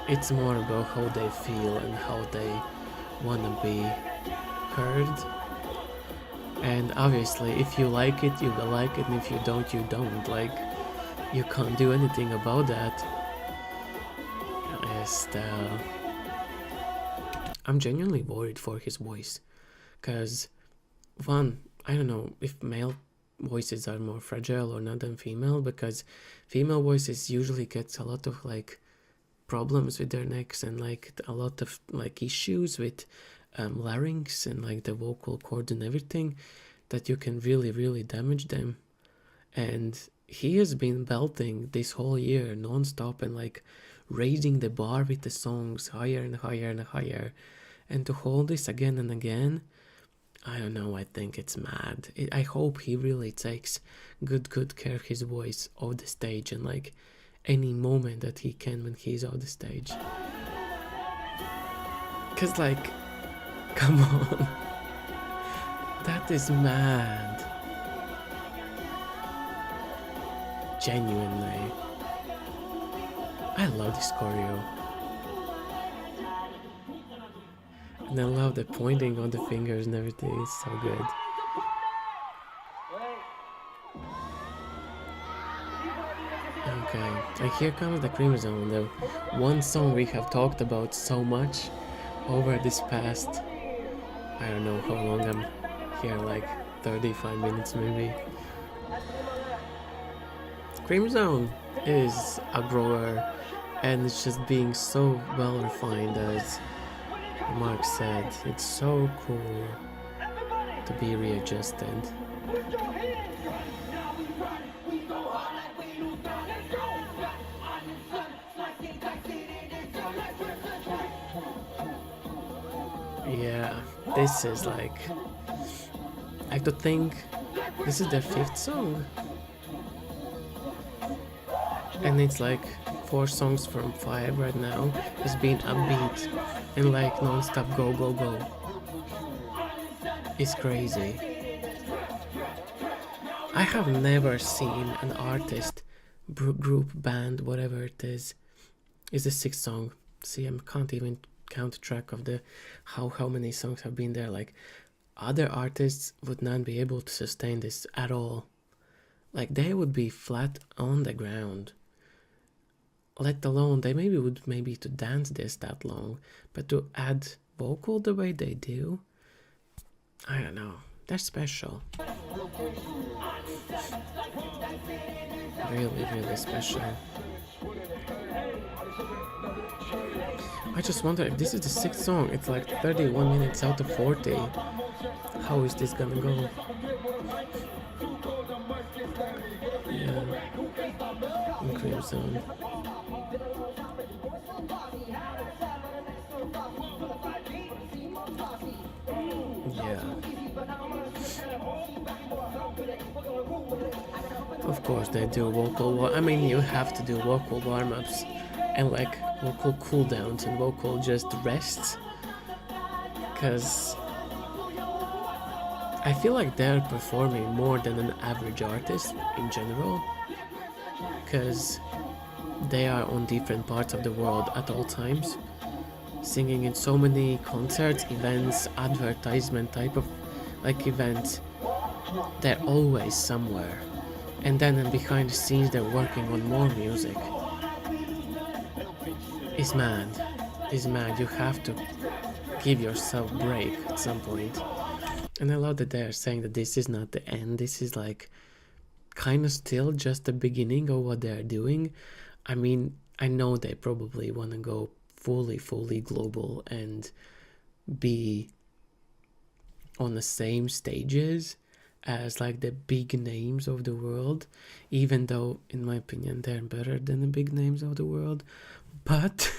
it's more about how they feel and how they want to be heard. And obviously, if you like it, you will like it, and if you don't, you don't. Like, you can't do anything about that. I'm genuinely worried for his voice, because one, I don't know if male voices are more fragile or not than female, because female voices usually gets a lot of like problems with their necks and like a lot of like issues with larynx and like the vocal cords and everything, that you can really damage them. And he has been belting this whole year non-stop and like raising the bar with the songs higher and higher and higher, and to hold this again and again, I don't know, I think it's mad. I hope he really takes good care of his voice off the stage, and like any moment that he can when he's off the stage. Cause like, come on, that is mad. Genuinely, I love this choreo. And I love the pointing on the fingers and everything, it's so good. Okay, and here comes the Cream Zone, the one song we have talked about so much over this past, I don't know how long I'm here, like 35 minutes maybe. Cream Zone is Aurora, and it's just being so well refined, as Mark said. It's so cool to be readjusted. Yeah, this is like, I could think this is their 5th song. And it's like 4 songs from 5 right now has been upbeat and like non-stop go. It's crazy. I have never seen an artist, group, band, whatever it is. It's the 6th song. See, I can't even count track of the how many songs have been there. Like, other artists would not be able to sustain this at all. Like, they would be flat on the ground. Let alone they would to dance this that long, but to add vocal the way they do, I don't know, they're special. Really special. I just wonder if this is the 6th song. It's like 31 minutes out of 40. How is this gonna go? Yeah. In Cream Zone. Yeah. Of course they do vocal, I mean, you have to do vocal warm-ups and like vocal cooldowns and vocal just rests, because I feel like they're performing more than an average artist in general, because they are on different parts of the world at all times, singing in so many concerts, events, advertisement type of like events. They're always somewhere, and then behind the scenes they're working on more music. It's mad. You have to give yourself a break at some point. And I love that they're saying that this is not the end. This is like kind of still just the beginning of what they're doing. I mean, I know they probably want to go fully global and be on the same stages as like the big names of the world, even though in my opinion they're better than the big names of the world. But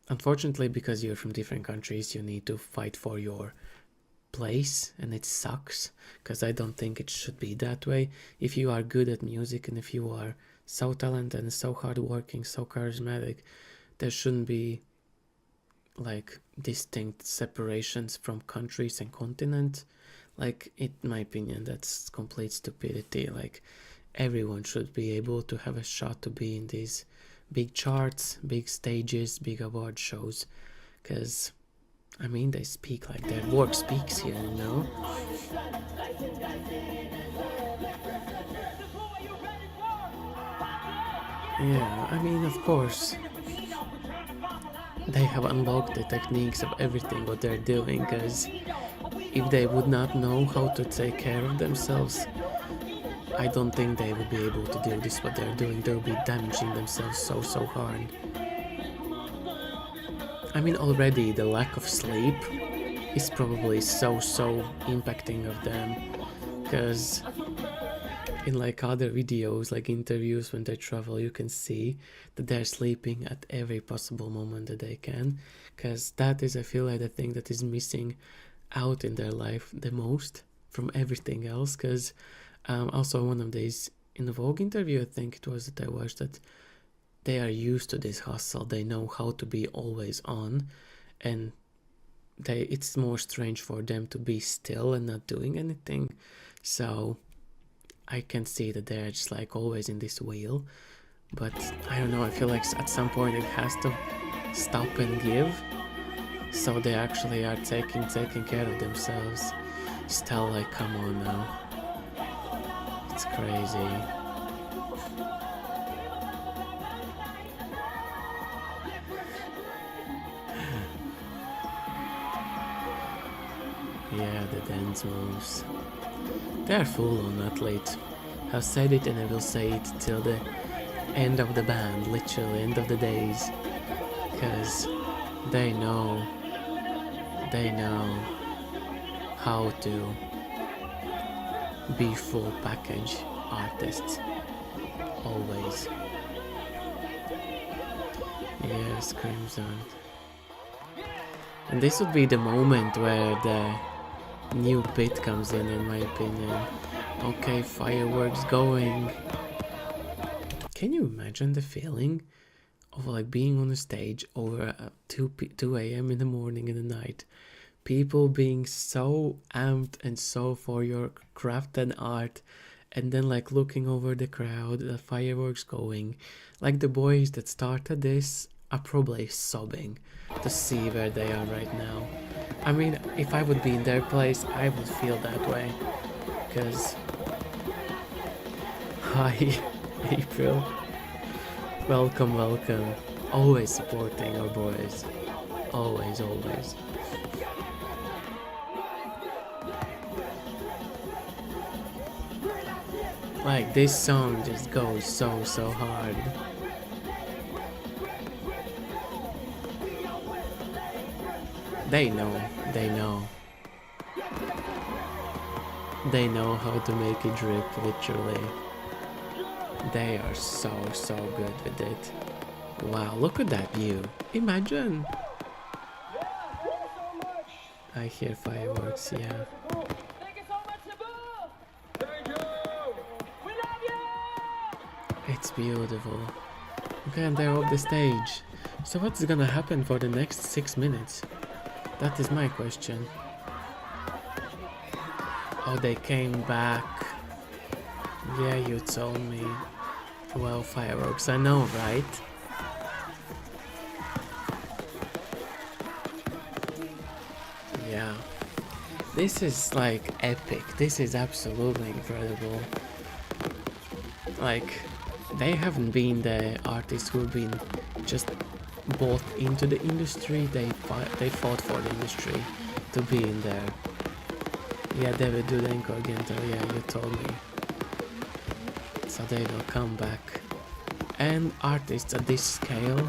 unfortunately, because you're from different countries, you need to fight for your place, and it sucks, because I don't think it should be that way. If you are good at music and if you are so talented and so hardworking, so charismatic, there shouldn't be like distinct separations from countries and continents. Like, in my opinion, that's complete stupidity. Like, everyone should be able to have a shot to be in these big charts, big stages, big award shows, because I mean, they speak like their work speaks here, you know? Yeah, I mean, of course, they have unlocked the techniques of everything what they're doing, because if they would not know how to take care of themselves, I don't think they would be able to do this what they're doing. They'll be damaging themselves so hard. I mean, already the lack of sleep is probably so impacting of them, because in like other videos, like interviews when they travel, you can see that they're sleeping at every possible moment that they can, because that is, I feel like, the thing that is missing out in their life the most from everything else. Because also one of these, in the Vogue interview, I think it was, that I watched, that they are used to this hustle. They know how to be always on, and it's more strange for them to be still and not doing anything. So I can see that they're just like always in this wheel. But I don't know, I feel like at some point it has to stop and give. So they actually are taking care of themselves. Still, like, come on now. It's crazy. Yeah, the dance moves. They're full-on athlete. I've said it and I will say it till the end of the band, literally end of the days. Because they know how to be full package artists. Always. Yes, Crimson. And this would be the moment where the new bit comes in my opinion. Okay, fireworks going. Can you imagine the feeling of like being on a stage over 2 a.m. in the morning, in the night, people being so amped and so for your craft and art, and then like looking over the crowd, the fireworks going, like the boys that started this are probably sobbing to see where they are right now. I mean, if I would be in their place, I would feel that way. Because... Hi, April. Welcome. Always supporting our boys. Always. Like, this song just goes so hard. They know. They know how to make it drip, literally. They are so good with it. Wow, look at that view. Imagine. I hear fireworks, yeah. Thank you so much, Cebu! Thank you! We love you! It's beautiful. Okay, and they're off the stage. So what's gonna happen for the next 6 minutes? That is my question. Oh, they came back. Yeah, you told me. Well, fireworks, I know, right? Yeah. This is like epic. This is absolutely incredible. Like, they haven't been the artists who've been just bought into the industry. They fought for the industry to be in there. Yeah, David Dudenko again, yeah, you told me. So they will come back. And artists at this scale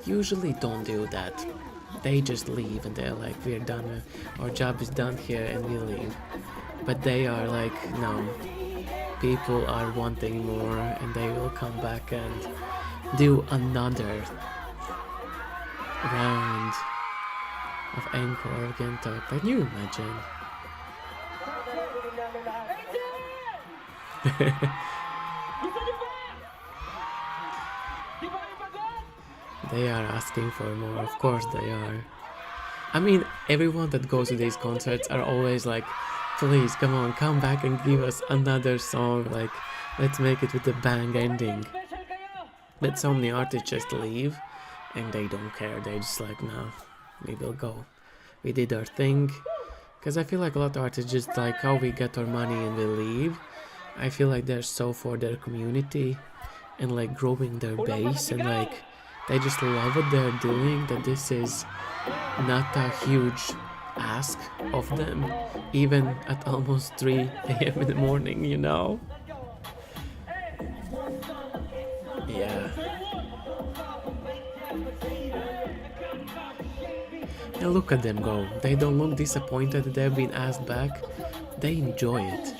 usually don't do that. They just leave and they're like, we're done, our job is done here, and we leave. But they are like, no, people are wanting more, and they will come back and do another round of encore again. Can you imagine? They are asking for more, of course they are. I mean, everyone that goes to these concerts are always like, please, come on, come back and give us another song, like, let's make it with a bang ending. But so many artists just leave, and they don't care, they just like, no, we will go. We did our thing. Because I feel like a lot of artists just like, oh, we get our money and we leave. I feel like they're so for their community, and like growing their base, and like they just love what they're doing, that this is not a huge ask of them, even at almost 3 a.m. in the morning, you know? Yeah. And look at them go. They don't look disappointed that they've been asked back. They enjoy it.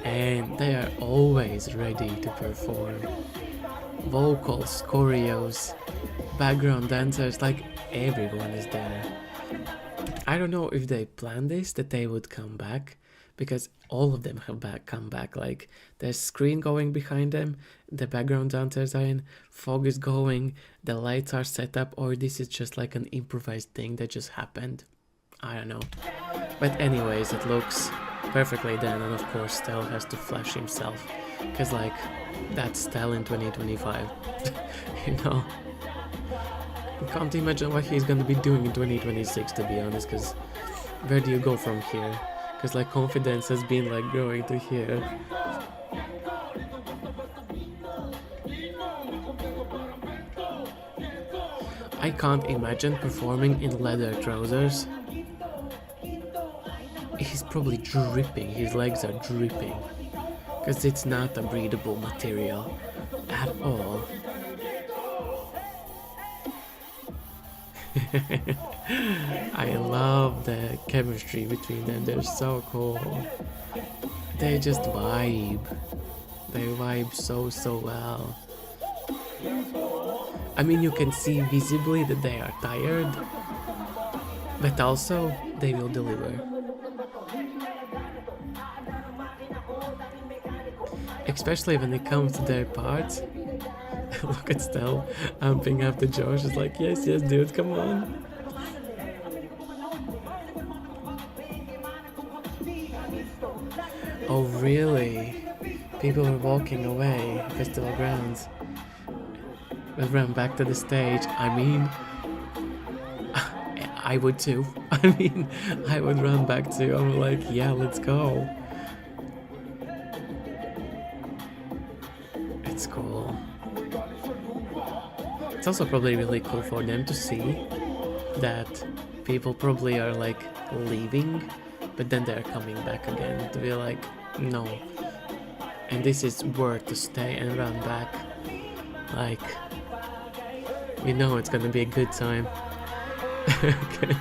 And they are always ready to perform. Vocals, choreos, background dancers, like everyone is there. I don't know if they planned this, that they would come back, because all of them have come back. Like, there's screen going behind them, the background dancers are in, fog is going, the lights are set up, or this is just like an improvised thing that just happened. I don't know. But anyways, it looks perfectly done, and of course Stel has to flash himself, because like, that's Stel in 2025. You know? I can't imagine what he's gonna be doing in 2026, to be honest, because where do you go from here? Because like confidence has been like growing to here. I can't imagine performing in leather trousers. He's probably dripping, his legs are dripping. Because it's not a breathable material at all. I love the chemistry between them, they're so cool. They just vibe. They vibe so well. I mean, you can see visibly that they are tired, but also they will deliver. Especially when it comes to their parts. Look at Stel amping up to Josh. It's like, yes, dude, come on. Oh, really? People were walking away, festival grounds. We ran back to the stage. I mean, I would too. I mean, I would run back too. I'm like, yeah, let's go. It's cool. It's also probably really cool for them to see that people probably are like leaving, but then they're coming back again, to be like, no. And this is worth to stay and run back. Like, you know it's gonna be a good time. Okay.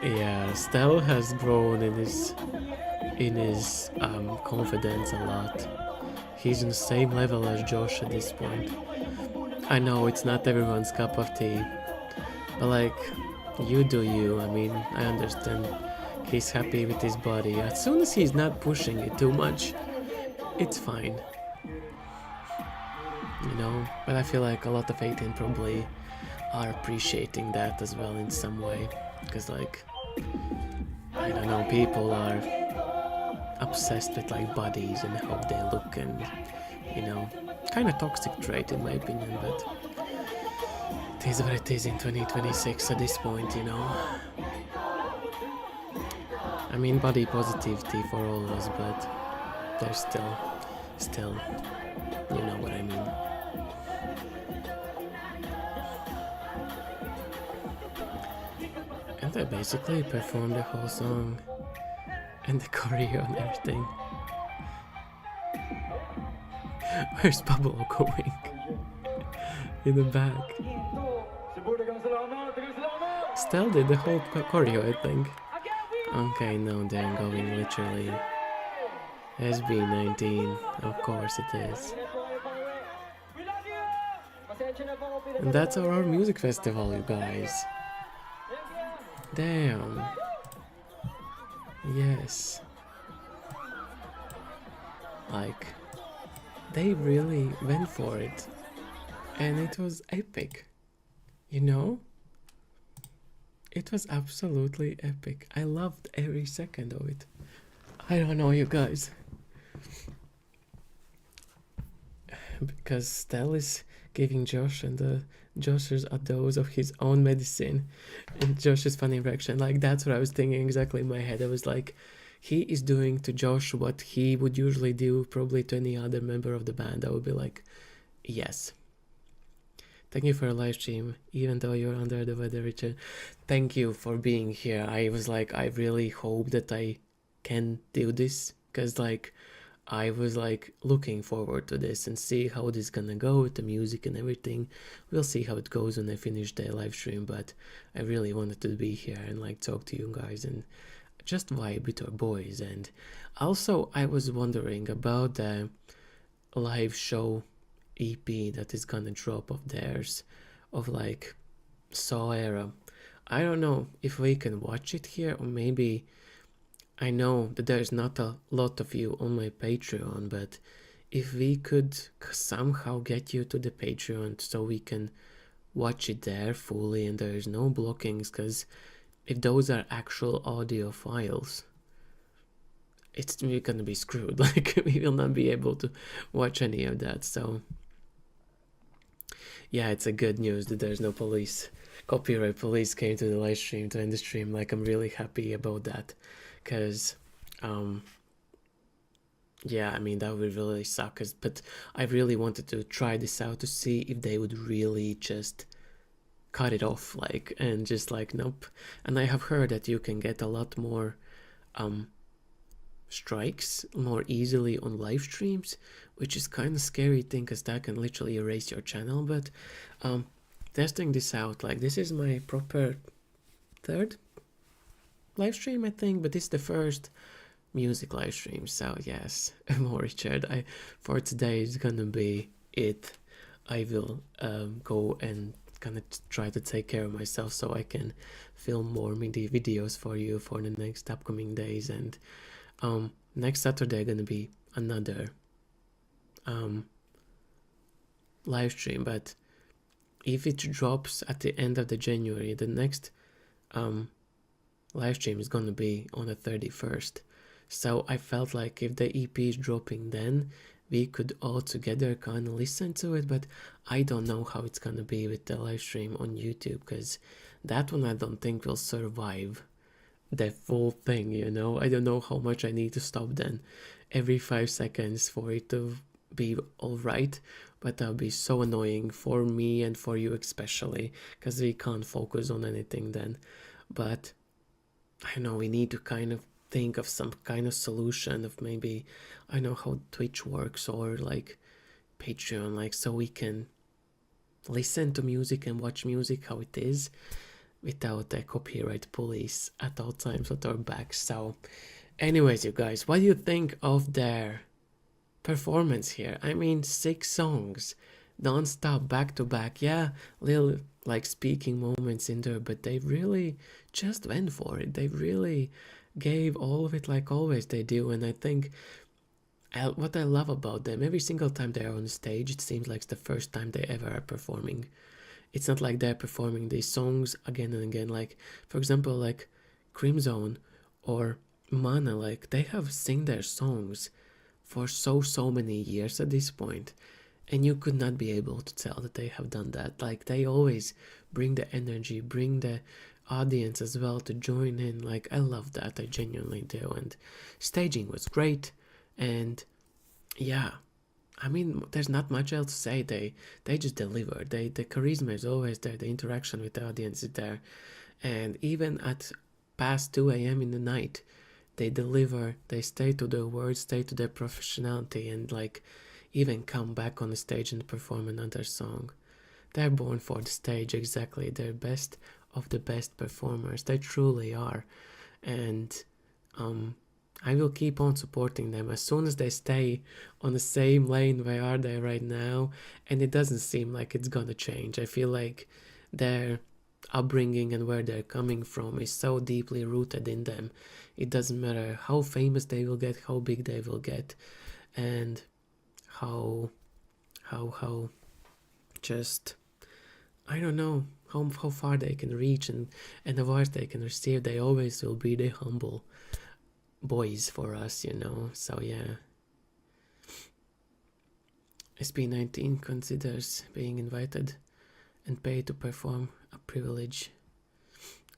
Yeah, Stel has grown in his confidence a lot. He's on the same level as Josh at this point. I know it's not everyone's cup of tea, but like, you do you. I mean, I understand he's happy with his body. As soon as he's not pushing it too much, it's fine. You know, but I feel like a lot of 18 probably are appreciating that as well in some way, because like, I don't know, people are obsessed with like bodies and how they look, and you know, kind of toxic trait in my opinion, but it is what it is in 2026 at this point, you know. I mean, body positivity for all of us, but there's still, you know what I mean. And they basically performed the whole song and the choreo and everything. Where's Pablo going? In the back. Stel did the whole choreo, I think. Okay, no, they're going literally. SB19, of course it is. And that's our music festival, you guys. Damn. Yes. Like, they really went for it. And it was epic. You know? It was absolutely epic. I loved every second of it. I don't know, you guys. Because Stel is giving Josh and Josh's a dose of his own medicine, and Josh's funny reaction. Like, that's what I was thinking exactly in my head. I was like, he is doing to Josh what he would usually do probably to any other member of the band, I would be like, yes. Thank you for a live stream, even though you're under the weather, Richard. Thank you for being here. I was like, I really hope that I can do this, because like I was like looking forward to this and see how this is gonna go with the music and everything. We'll see how it goes when I finish the live stream, but I really wanted to be here and like talk to you guys and just vibe with our boys. And also I was wondering about the live show EP that is gonna drop of theirs, of like Saw Era. I don't know if we can watch it here, or maybe, I know that there's not a lot of you on my Patreon, but if we could somehow get you to the Patreon so we can watch it there fully and there's no blockings, because if those are actual audio files, we're gonna be screwed. Like, we will not be able to watch any of that. So yeah, it's a good news that there's no copyright police came to the live stream, to end the stream. Like, I'm really happy about that, because yeah, I mean, that would really suck, but I really wanted to try this out to see if they would really just cut it off, like, and just like, nope. And I have heard that you can get a lot more strikes more easily on live streams, which is kind of scary thing, because that can literally erase your channel. But testing this out, like, this is my proper third live stream, I think, but this is the first music live stream. So yes, more Richard, for today is gonna be it. I will go and gonna try to take care of myself so I can film more MIDI videos for you for the next upcoming days. And next Saturday gonna be another live stream, but if it drops at the end of the January, the next live stream is gonna be on the 31st. So I felt like if the EP is dropping then, we could all together kind of listen to it. But I don't know how it's gonna be with the live stream on YouTube, because that one I don't think will survive the full thing, you know. I don't know how much I need to stop then every 5 seconds for it to be all right. But that would be so annoying for me and for you especially, because we can't focus on anything then. But I know we need to kind of think of some kind of solution of, maybe, I know how Twitch works or like Patreon, like, so we can listen to music and watch music how it is without the copyright police at all times at our backs. So anyways, you guys, what do you think of their performance here? I mean, 6 songs non-stop, back to back. Yeah, little like speaking moments in there, but they really just went for it. They really gave all of it, like always they do. And I think what I love about them, every single time they're on stage, it seems like it's the first time they ever are performing. It's not like they're performing these songs again and again. Like, for example, like Crimson or Mana, like, they have sing their songs for so many years at this point, and you could not be able to tell that they have done that. Like, they always bring the energy, bring the audience as well to join in. Like, I love that, I genuinely do. And staging was great, and yeah, I mean, there's not much else to say. They just deliver. The charisma is always there, the interaction with the audience is there, and even at past 2 a.m. in the night, they deliver. They stay to their words, stay to their professionality, and like even come back on the stage and perform another song. They're born for the stage, exactly. They're best of the best performers. They truly are. And I will keep on supporting them as soon as they stay on the same lane where are they right now. And it doesn't seem like it's gonna change. I feel like their upbringing and where they're coming from is so deeply rooted in them. It doesn't matter how famous they will get, how big they will get, and how just, I don't know, how far they can reach and the words they can receive. They always will be the humble boys for us, you know. So yeah, SB19 considers being invited and paid to perform a privilege.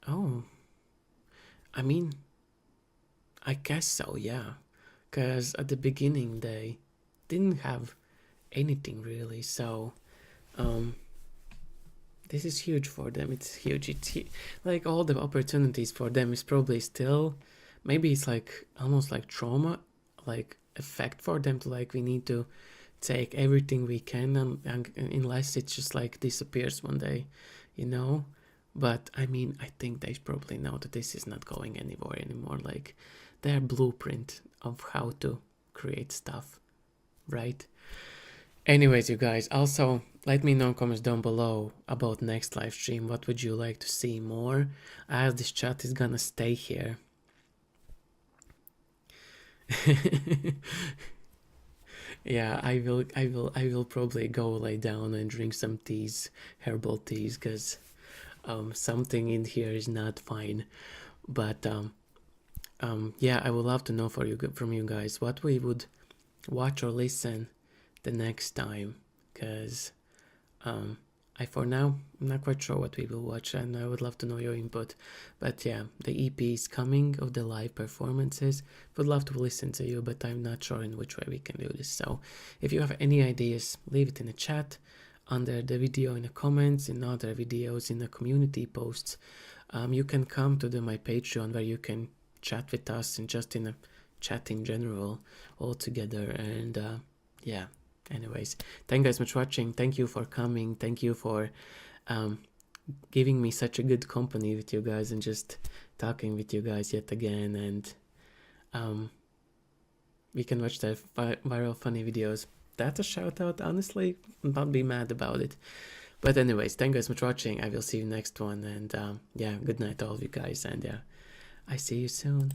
Oh, I mean, I guess so, yeah. Because at the beginning they didn't have anything really, so this is huge for them. It's huge. Like all the opportunities for them is probably still, maybe it's like almost like trauma, like effect for them to like, we need to take everything we can, and unless it just like disappears one day, you know. But I mean, I think they probably know that this is not going anywhere anymore. Like their blueprint of how to create stuff, right? Anyways, you guys, also let me know in comments down below about next live stream. What would you like to see more, as this chat is gonna stay here. Yeah, I will probably go lay down and drink some teas, herbal teas, because something in here is not fine. But yeah, I would love to know from you guys what we would watch or listen the next time, because for now I'm not quite sure what we will watch, and I would love to know your input. But yeah, the EP is coming of the live performances. Would love to listen to you, but I'm not sure in which way we can do this. So if you have any ideas, leave it in the chat, under the video, in the comments, in other videos, in the community posts. You can come to my Patreon, where you can chat with us and just in a chat in general all together. And yeah, anyways, thank you guys much for watching. Thank you for coming. Thank you for giving me such a good company with you guys and just talking with you guys yet again. And we can watch the viral funny videos. That's a shout out, honestly. Not be mad about it. But anyways, thank you guys much for watching. I will see you next one. And yeah, good night to all of you guys. And yeah, I see you soon.